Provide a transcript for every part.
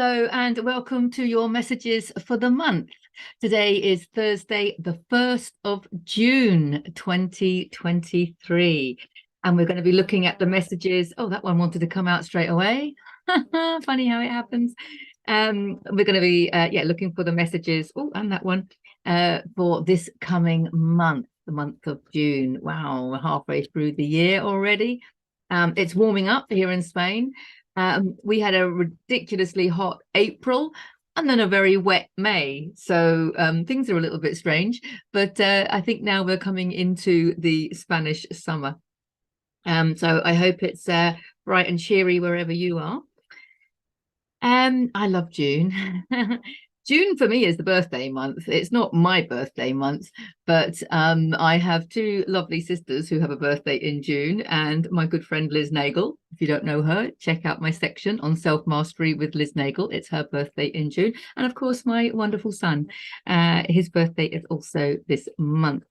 Hello and welcome to your messages for the month. Today is Thursday, the 1st of June, 2023. And we're going to be looking at the messages. Oh, that one wanted to come out straight away. Funny how it happens. We're going to be looking for the messages. Oh, and that one for this coming month, the month of June. Wow, we're halfway through the year already. It's warming up here in Spain. We had a ridiculously hot April and then a very wet May. So things are a little bit strange, but I think now we're coming into the Spanish summer. So I hope it's bright and cheery wherever you are. I love June. June for me is the birthday month. It's not my birthday month, but I have two lovely sisters who have a birthday in June, and my good friend Liz Nagle. If you don't know her, check out my section on self-mastery with Liz Nagle. It's her birthday in June. And of course, my wonderful son. His birthday is also this month.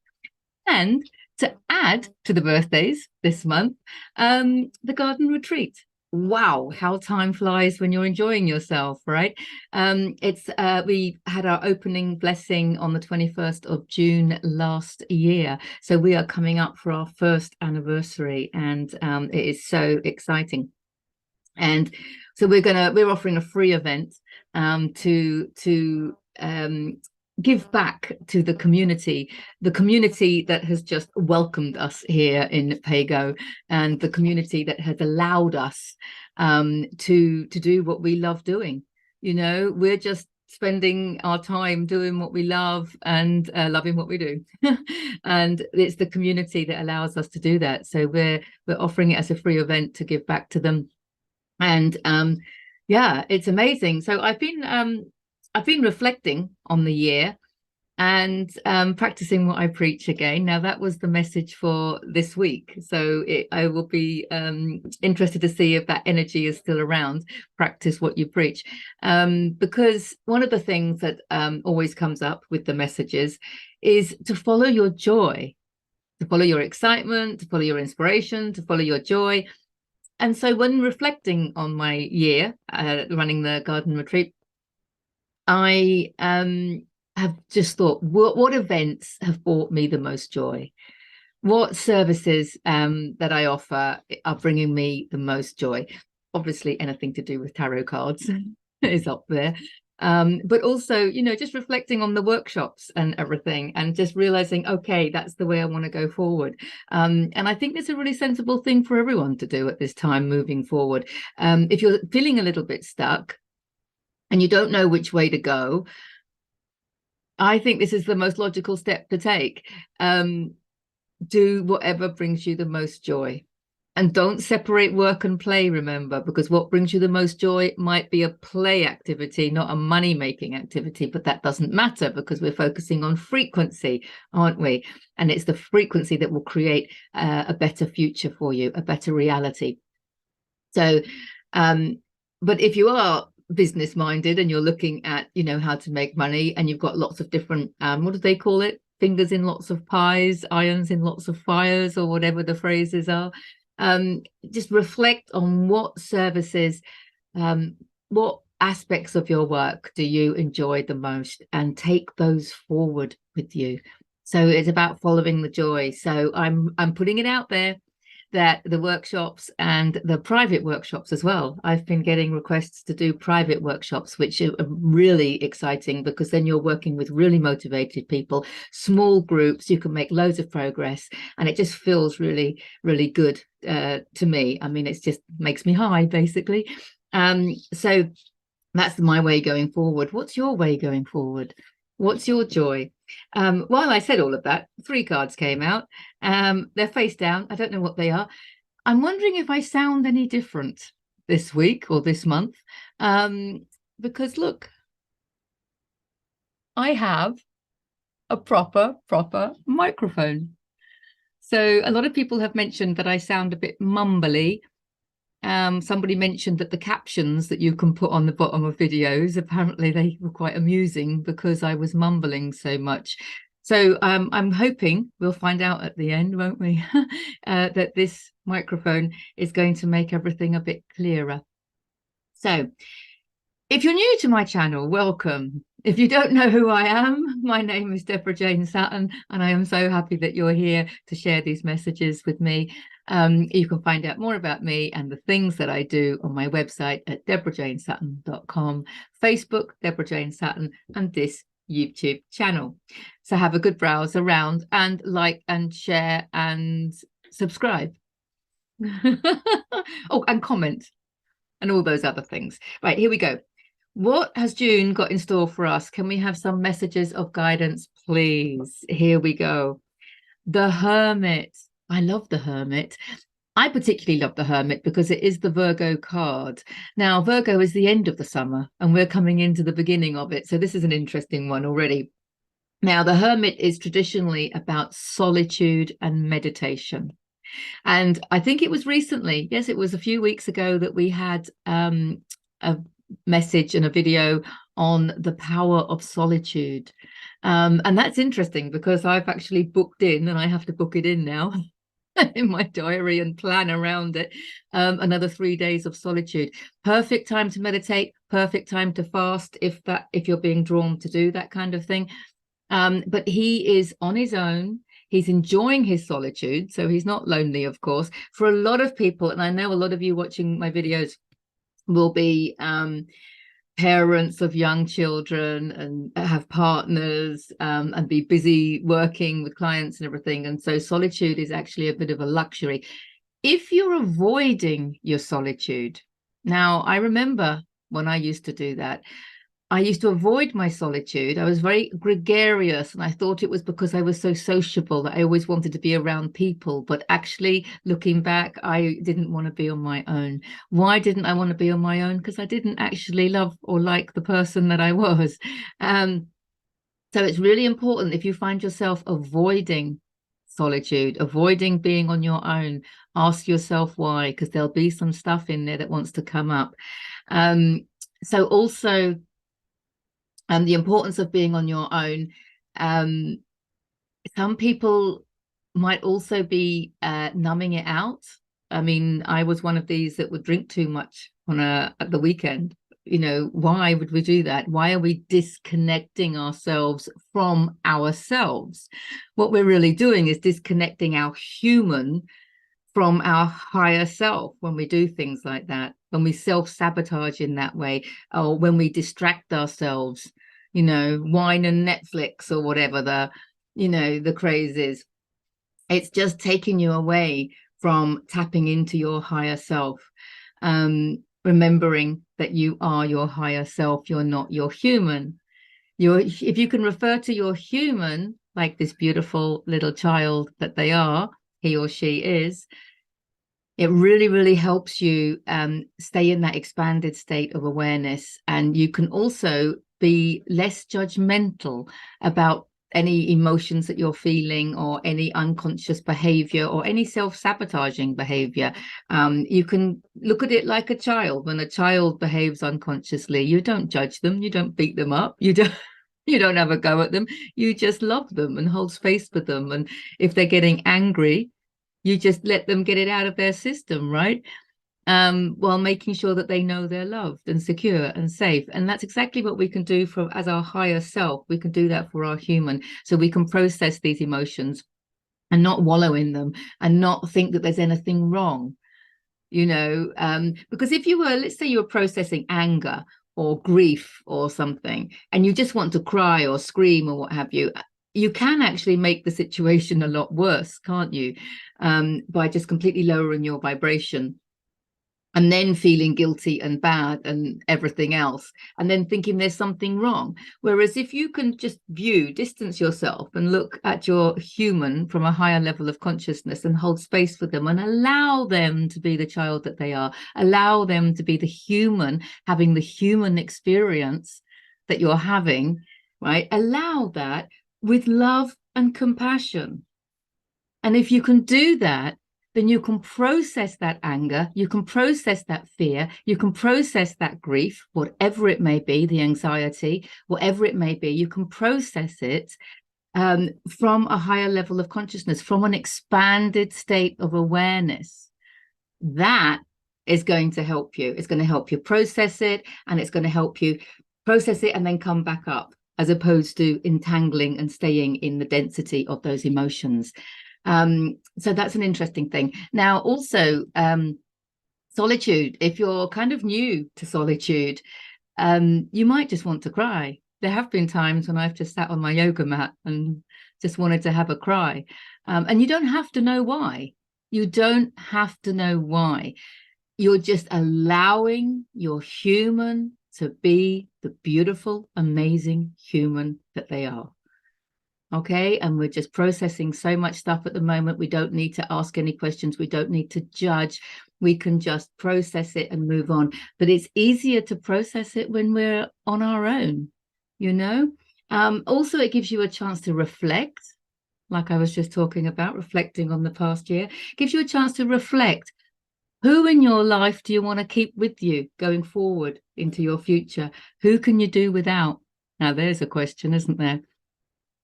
And to add to the birthdays this month, the garden retreat. Wow, how time flies when you're enjoying yourself, right? We had our opening blessing on the 21st of June last year. So we are coming up for our first anniversary, and it is so exciting. And so we're offering a free event to give back to the community that has just welcomed us here in Pago, and the community that has allowed us to do what we love doing. You know, we're just spending our time doing what we love and loving what we do. And it's the community that allows us to do that. So we're offering it as a free event to give back to them. And yeah, it's amazing. So I've been reflecting on the year and practicing what I preach again. Now, that was the message for this week. So I will be interested to see if that energy is still around. Practice what you preach. Because one of the things that always comes up with the messages is to follow your joy, to follow your excitement, to follow your inspiration, to follow your joy. And so when reflecting on my year running the garden retreat, I have just thought, what events have brought me the most joy? What services that I offer are bringing me the most joy? Obviously, anything to do with tarot cards is up there. But also, you know, just reflecting on the workshops and everything, and just realizing, okay, that's the way I want to go forward. And I think it's a really sensible thing for everyone to do at this time moving forward. If you're feeling a little bit stuck and you don't know which way to go, I think this is the most logical step to take. Do whatever brings you the most joy. And don't separate work and play, remember, because what brings you the most joy might be a play activity, not a money-making activity, but that doesn't matter because we're focusing on frequency, aren't we? And it's the frequency that will create a better future for you, a better reality. So, but if you are business minded and you're looking at, you know, how to make money, and you've got lots of different, what do they call it? Fingers in lots of pies, irons in lots of fires, or whatever the phrases are. Just reflect on what services, what aspects of your work do you enjoy the most, and take those forward with you. So it's about following the joy. So I'm putting it out there that the workshops and the private workshops as well. I've been getting requests to do private workshops, which are really exciting, because then you're working with really motivated people, small groups, you can make loads of progress, and it just feels really, really good to me. I mean, it just makes me high, basically. So that's my way going forward. What's your way going forward? What's your joy? While I said all of that, 3 cards came out. They're face down. I don't know what they are. I'm wondering if I sound any different this week or this month. Because look, I have a proper microphone. So a lot of people have mentioned that I sound a bit mumbly. Somebody mentioned that the captions that you can put on the bottom of videos, apparently they were quite amusing because I was mumbling so much. So I'm hoping we'll find out at the end, won't we, that this microphone is going to make everything a bit clearer. So If you're new to my channel, welcome. If you don't know who I am, my name is Deborah Jane Sutton, and I am so happy that you're here to share these messages with me. You can find out more about me and the things that I do on my website at deborahjanesutton.com, Facebook, Deborah Jane Sutton, and this YouTube channel. So have a good browse around and like and share and subscribe. Oh, and comment and all those other things. Right, here we go. What has June got in store for us? Can we have some messages of guidance, please? Here we go. The Hermit. I love the Hermit. I particularly love the Hermit because it is the Virgo card. Now, Virgo is the end of the summer and we're coming into the beginning of it. So this is an interesting one already. Now, the Hermit is traditionally about solitude and meditation. And I think it was recently, yes, it was a few weeks ago that we had a message and a video on the power of solitude. And that's interesting because I've actually booked in, and I have to book it in now in my diary and plan around it, another 3 days of solitude. Perfect time to meditate, perfect time to fast if you're being drawn to do that kind of thing. But he is on his own. He's enjoying his solitude, so he's not lonely, of course. For a lot of people, and I know a lot of you watching my videos will be parents of young children and have partners and be busy working with clients and everything. And so solitude is actually a bit of a luxury. If you're avoiding your solitude, now I remember when I used to do that, I used to avoid my solitude. I was very gregarious, and I thought it was because I was so sociable that I always wanted to be around people. But actually, looking back, I didn't want to be on my own. Why didn't I want to be on my own? Because I didn't actually love or like the person that I was. So it's really important if you find yourself avoiding solitude, avoiding being on your own, ask yourself why, because there'll be some stuff in there that wants to come up. So also, the importance of being on your own. Some people might also be numbing it out. I mean, I was one of these that would drink too much at the weekend. You know, why would we do that? Why are we disconnecting ourselves from ourselves? What we're really doing is disconnecting our human from our higher self when we do things like that, when we self-sabotage in that way, or when we distract ourselves, you know, wine and Netflix or whatever the craze is. It's just taking you away from tapping into your higher self, remembering that you are your higher self. You're not your human. If you can refer to your human like this beautiful little child that they are, he or she is, it really, really helps you stay in that expanded state of awareness. And you can also be less judgmental about any emotions that you're feeling or any unconscious behavior or any self-sabotaging behavior. You can look at it like a child. When a child behaves unconsciously, you don't judge them, you don't beat them up, you don't have a go at them, you just love them and hold space for them. And if they're getting angry, you just let them get it out of their system, right? While making sure that they know they're loved and secure and safe. And that's exactly what we can do as our higher self. We can do that for our human, so we can process these emotions and not wallow in them and not think that there's anything wrong, you know, because if you were, let's say you were processing anger or grief or something, and you just want to cry or scream or what have you, you can actually make the situation a lot worse, can't you? By just completely lowering your vibration and then feeling guilty and bad and everything else, and then thinking there's something wrong. Whereas if you can just distance yourself and look at your human from a higher level of consciousness and hold space for them and allow them to be the child that they are, allow them to be the human, having the human experience that you're having, right? Allow that with love and compassion. And if you can do that, then you can process that anger, you can process that fear, you can process that grief, whatever it may be, the anxiety, whatever it may be, you can process it from a higher level of consciousness, from an expanded state of awareness. That is going to help you. It's going to help you process it, and it's going to help you process it and then come back up, as opposed to entangling and staying in the density of those emotions. So that's an interesting thing. Now, also, solitude. If you're kind of new to solitude, you might just want to cry. There have been times when I've just sat on my yoga mat and just wanted to have a cry. And you don't have to know why. You don't have to know why. You're just allowing your human to be the beautiful, amazing human that they are. Okay, and we're just processing so much stuff at the moment. We don't need to ask any questions. We don't need to judge. We can just process it and move on. But it's easier to process it when we're on our own, you know. Also, it gives you a chance to reflect, like I was just talking about, reflecting on the past year. It gives you a chance to reflect. Who in your life do you want to keep with you going forward into your future? Who can you do without? Now, there's a question, isn't there?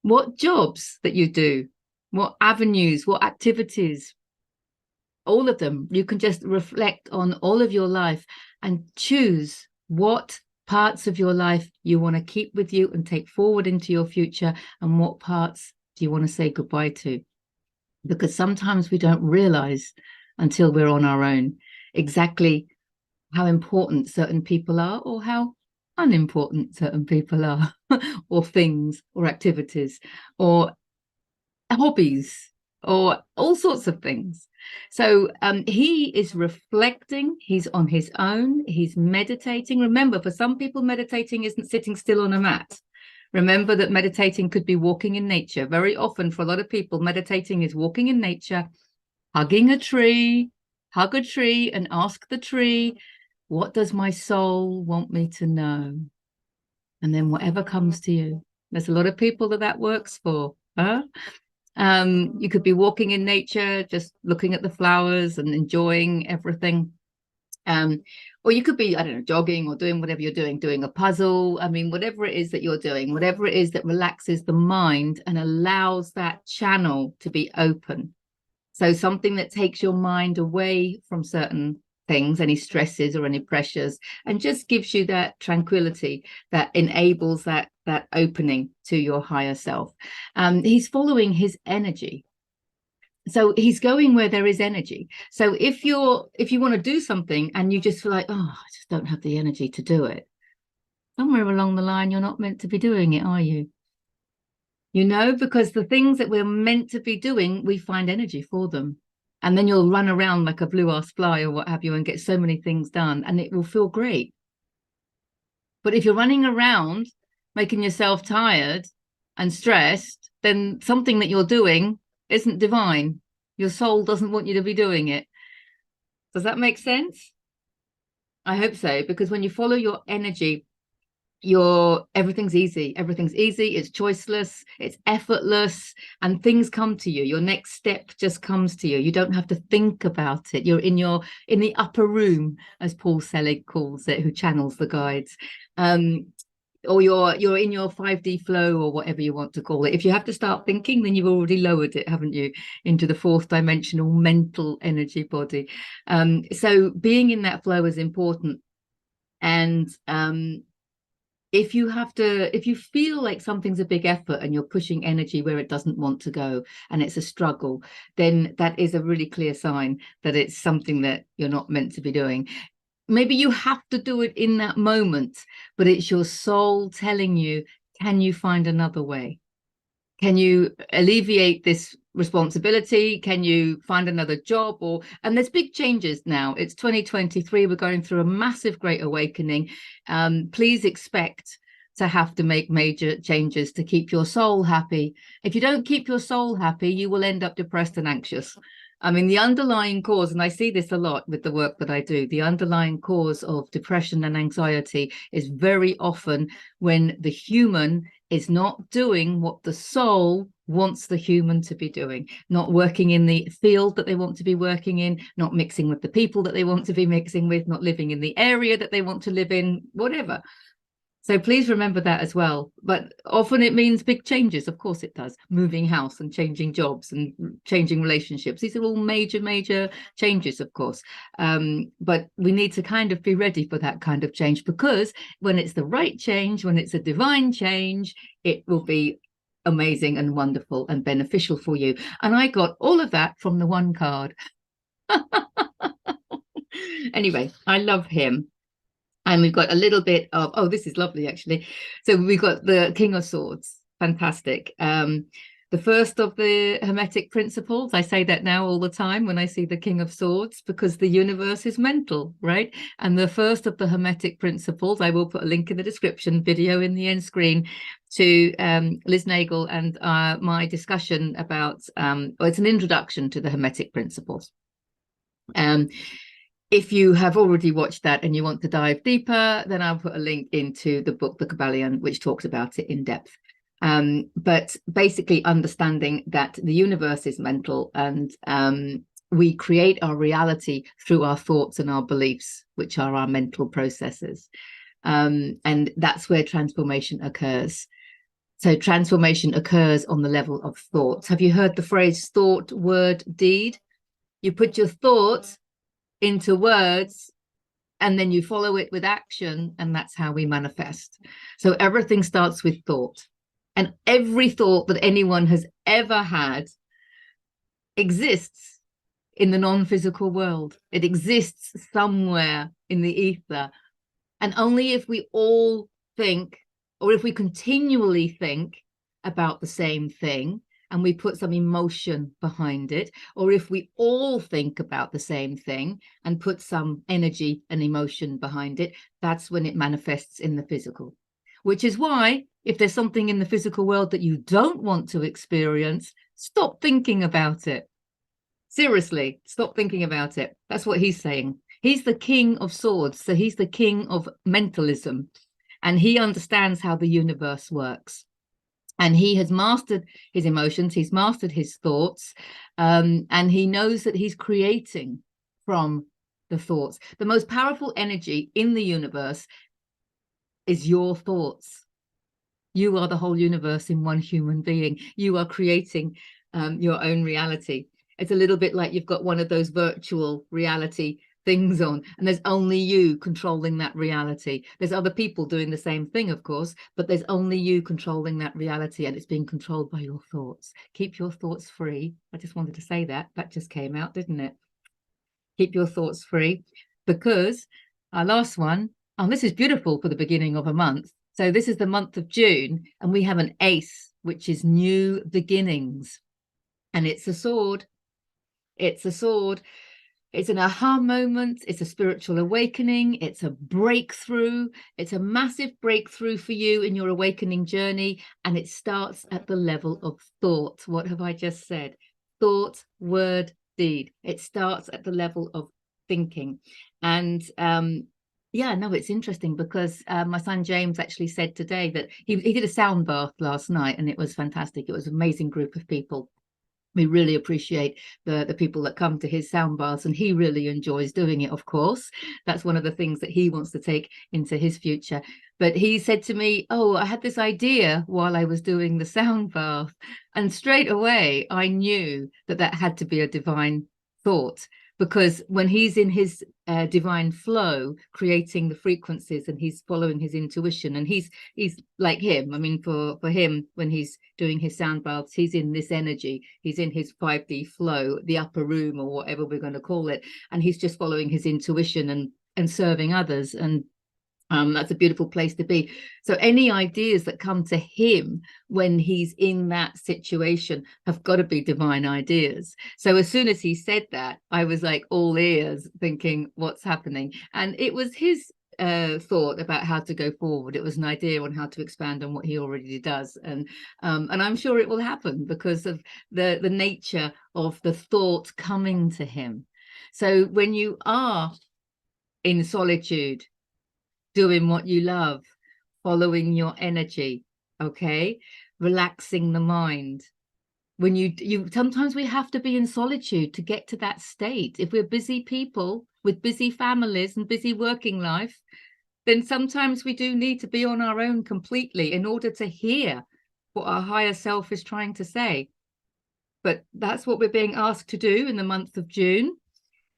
What jobs that you do, what avenues, what activities, all of them. You can just reflect on all of your life and choose what parts of your life you want to keep with you and take forward into your future, and what parts do you want to say goodbye to. Because sometimes we don't realize until we're on our own exactly how important certain people are, or how unimportant certain people are, or things, or activities, or hobbies, or all sorts of things. So he is reflecting, he's on his own, he's meditating. Remember, for some people, meditating isn't sitting still on a mat. Remember that meditating could be walking in nature. Very often, for a lot of people, meditating is walking in nature, hugging a tree, hug a tree and ask the tree, what does my soul want me to know? And then whatever comes to you. There's a lot of people that works for. You could be walking in nature, just looking at the flowers and enjoying everything. Or you could be, I don't know, jogging or doing whatever you're doing a puzzle. I mean, whatever it is that you're doing, whatever it is that relaxes the mind and allows that channel to be open. So something that takes your mind away from certain things, any stresses or any pressures, and just gives you that tranquility that enables that opening to your higher self. He's following his energy. So he's going where there is energy. So if you want to do something and you just feel like, oh, I just don't have the energy to do it, somewhere along the line, you're not meant to be doing it, are you? You know, because the things that we're meant to be doing, we find energy for them. And then you'll run around like a blue-ass fly or what have you and get so many things done, and it will feel great. But if you're running around making yourself tired and stressed, then something that you're doing isn't divine. Your soul doesn't want you to be doing it. Does that make sense? I hope so, because when you follow your energy, everything's easy. It's choiceless, it's effortless, and things come to you. Your next step just comes to you. You don't have to think about it. You're in the upper room, as Paul Selig calls it, who channels the guides. Or you're in your 5D flow, or whatever you want to call it. If you have to start thinking, then you've already lowered it, haven't you, into the fourth dimensional mental energy body. So being in that flow is important. And if you feel like something's a big effort and you're pushing energy where it doesn't want to go and it's a struggle, then that is a really clear sign that it's something that you're not meant to be doing. Maybe you have to do it in that moment, but it's your soul telling you, can you find another way? Can you alleviate this responsibility? Can you find another job? And there's big changes now. It's 2023. We're going through a massive great awakening. Please expect to have to make major changes to keep your soul happy. If you don't keep your soul happy, you will end up depressed and anxious. I mean, the underlying cause, and I see this a lot with the work that I do, the underlying cause of depression and anxiety is very often when the human is not doing what the soul wants the human to be doing, not working in the field that they want to be working in, not mixing with the people that they want to be mixing with, not living in the area that they want to live in, whatever. So please remember that as well. But often it means big changes. Of course it does. Moving house and changing jobs and changing relationships. These are all major, major changes, of course. But we need to kind of be ready for that kind of change, because when it's the right change, when it's a divine change, it will be amazing and wonderful and beneficial for you. And I got all of that from the one card. Anyway, I love him. And we've got a little bit of, oh, this is lovely, actually. So we've got the King of Swords. Fantastic. The first of the Hermetic principles. I say that now all the time when I see the King of Swords, because the universe is mental, right? And the first of the Hermetic principles, I will put a link in the description, video in the end screen, to Liz Nagle and my discussion about, well, it's an introduction to the Hermetic principles. If you have already watched that and you want to dive deeper, then I'll put a link into the book, The Kybalion, which talks about it in depth. But basically understanding that the universe is mental, and we create our reality through our thoughts and our beliefs, which are our mental processes. And that's where transformation occurs. So transformation occurs on the level of thoughts. Have you heard the phrase thought, word, deed? You put your thoughts into words, and then you follow it with action, and that's how we manifest. So everything starts with thought, and every thought that anyone has ever had exists in the non-physical world. It exists somewhere in the ether, and only if we all think, or if we continually think about the same thing, and we put some emotion behind it, or if we all think about the same thing and put some energy and emotion behind it, that's when it manifests in the physical. Which is why, if there's something in the physical world that you don't want to experience, stop thinking about it. Seriously, stop thinking about it. That's what he's saying. He's the King of Swords, so he's the king of mentalism, and he understands how the universe works. And he has mastered his emotions, he's mastered his thoughts, and he knows that he's creating from the thoughts. The most powerful energy in the universe is your thoughts. You are the whole universe in one human being. You are creating your own reality. It's a little bit like you've got one of those virtual reality things on, and there's only you controlling that reality. There's other people doing the same thing, of course, but there's only you controlling that reality, and it's being controlled by your thoughts. Keep your thoughts free. I just wanted to say that. That just came out, didn't it? Keep your thoughts free, because our last one, oh, this is beautiful for the beginning of a month. So this is the month of June, and we have an ace, which is new beginnings, and it's a sword. It's a sword. It's an aha moment. It's a spiritual awakening. It's a breakthrough. It's a massive breakthrough for you in your awakening journey. And it starts at the level of thought. What have I just said? Thought, word, deed. It starts at the level of thinking. And yeah, no, it's interesting, because my son James actually said today that he did a sound bath last night, and it was fantastic. It was an amazing group of people. We really appreciate the people that come to his sound baths, and he really enjoys doing it, of course. That's one of the things that he wants to take into his future. But he said to me, oh, I had this idea while I was doing the sound bath, and straight away I knew that that had to be a divine thought, because when he's in his divine flow, creating the frequencies, and he's following his intuition, and he's like him. I mean, for him, when he's doing his sound baths, he's in this energy, he's in his 5D flow, the upper room, or whatever we're going to call it, and he's just following his intuition and serving others. And that's a beautiful place to be. So any ideas that come to him when he's in that situation have got to be divine ideas. So as soon as he said that, I was like all ears, thinking, what's happening? And it was his thought about how to go forward. It was an idea on how to expand on what he already does, and I'm sure it will happen because of the nature of the thought coming to him. So when you are in solitude, doing what you love, following your energy, okay, relaxing the mind. When you sometimes we have to be in solitude to get to that state. If we're busy people with busy families and busy working life, then sometimes we do need to be on our own completely in order to hear what our higher self is trying to say. But that's what we're being asked to do in the month of June.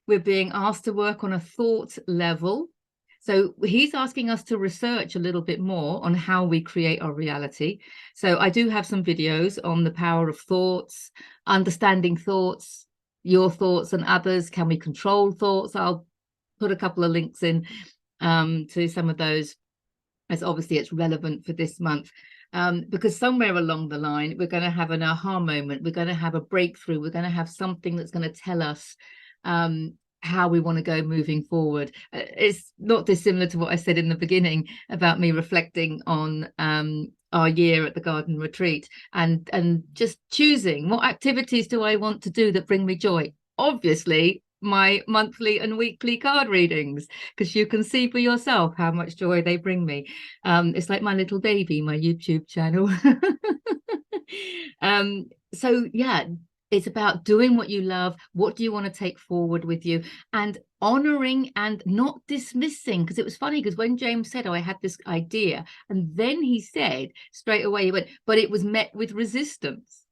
We're being asked to work on a thought level. So he's asking us to research a little bit more on how we create our reality. So I do have some videos on the power of thoughts, understanding thoughts, your thoughts and others. Can we control thoughts? I'll put a couple of links in to some of those, as obviously it's relevant for this month. Because somewhere along the line, we're going to have an aha moment. We're going to have a breakthrough. We're going to have something that's going to tell us how we want to go moving forward. It's not dissimilar to what I said in the beginning about me reflecting on our year at the garden retreat and just choosing what activities do I want to do that bring me joy. Obviously, my monthly and weekly card readings, because you can see for yourself how much joy they bring me. It's like my little baby, my YouTube channel. So yeah, it's about doing what you love. What do you want to take forward with you, and honoring and not dismissing? Because it was funny, because when James said, oh, I had this idea, and then he said straight away, he went, but it was met with resistance,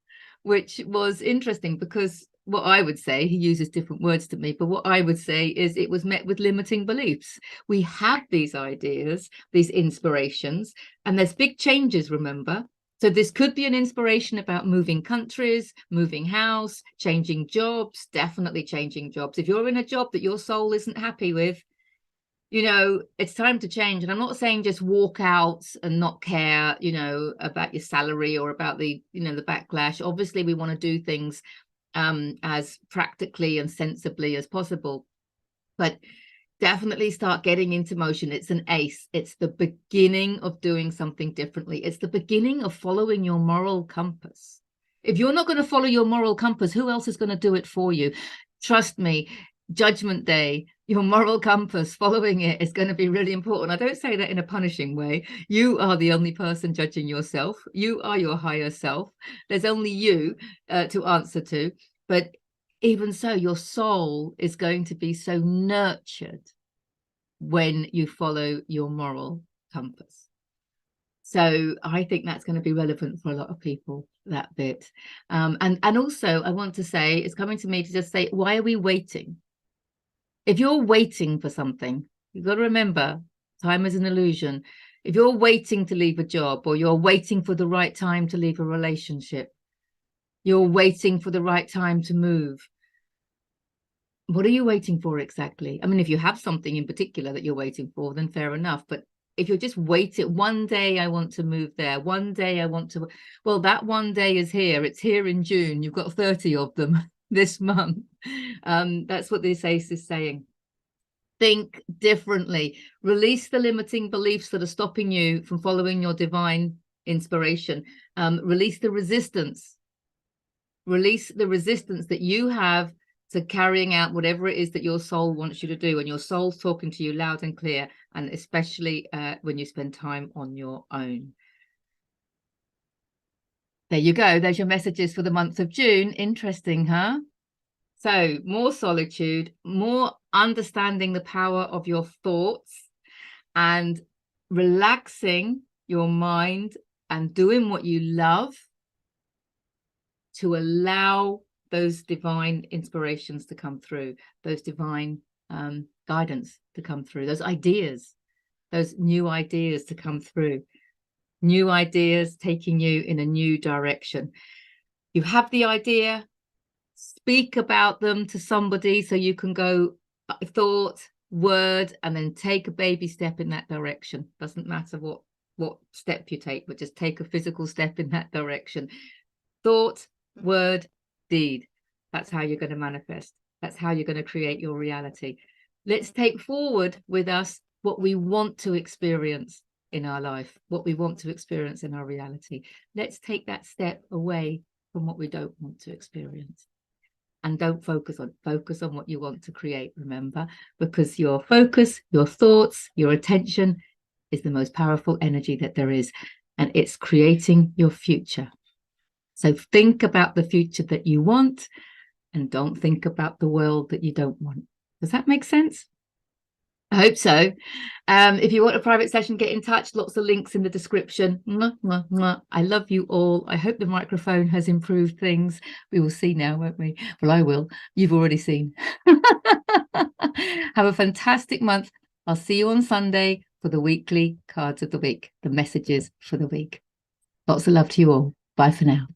which was interesting, because what I would say, he uses different words to me, but what I would say is it was met with limiting beliefs. We have these ideas, these inspirations, and there's big changes, remember? So this could be an inspiration about moving countries, moving house, changing jobs, definitely changing jobs. If you're in a job that your soul isn't happy with, you know, it's time to change. And I'm not saying just walk out and not care, you know, about your salary or about the, you know, the backlash. Obviously, we want to do things as practically and sensibly as possible, but definitely start getting into motion. It's an ace. It's the beginning of doing something differently. It's the beginning of following your moral compass. If you're not going to follow your moral compass, who else is going to do it for you? Trust me, Judgment Day, your moral compass, following it is going to be really important. I don't say that in a punishing way. You are the only person judging yourself. You are your higher self. There's only you to answer to. But even so, your soul is going to be so nurtured when you follow your moral compass. So I think that's going to be relevant for a lot of people, that bit. And also, I want to say, it's coming to me to just say, why are we waiting? If you're waiting for something, you've got to remember, time is an illusion. If you're waiting to leave a job, or you're waiting for the right time to leave a relationship, you're waiting for the right time to move, what are you waiting for exactly? I mean, if you have something in particular that you're waiting for, then fair enough. But if you're just waiting, one day I want to move there, one day I want to, well, that one day is here. It's here in June. You've got 30 of them this month. That's what this ace is saying. Think differently. Release the limiting beliefs that are stopping you from following your divine inspiration. Release the resistance. Release the resistance that you have to carrying out whatever it is that your soul wants you to do, and your soul's talking to you loud and clear, and especially when you spend time on your own. There you go. There's your messages for the month of June. Interesting, huh? So more solitude, more understanding the power of your thoughts, and relaxing your mind and doing what you love to allow those divine inspirations to come through, those divine guidance to come through, those ideas, those new ideas to come through, new ideas taking you in a new direction. You have the idea, speak about them to somebody so you can go thought, word, and then take a baby step in that direction. Doesn't matter what step you take, but just take a physical step in that direction. Thought, word, deed. That's how you're going to manifest. That's how you're going to create your reality. Let's take forward with us what we want to experience in our life, what we want to experience in our reality. Let's take that step away from what we don't want to experience. And don't focus on what you want to create, remember, because your focus, your thoughts, your attention is the most powerful energy that there is, and it's creating your future. So think about the future that you want, and don't think about the world that you don't want. Does that make sense? I hope so. If you want a private session, get in touch. Lots of links in the description. Mwah, mwah, mwah. I love you all. I hope the microphone has improved things. We will see now, won't we? Well, I will. You've already seen. Have a fantastic month. I'll see you on Sunday for the weekly cards of the week, the messages for the week. Lots of love to you all. Bye for now.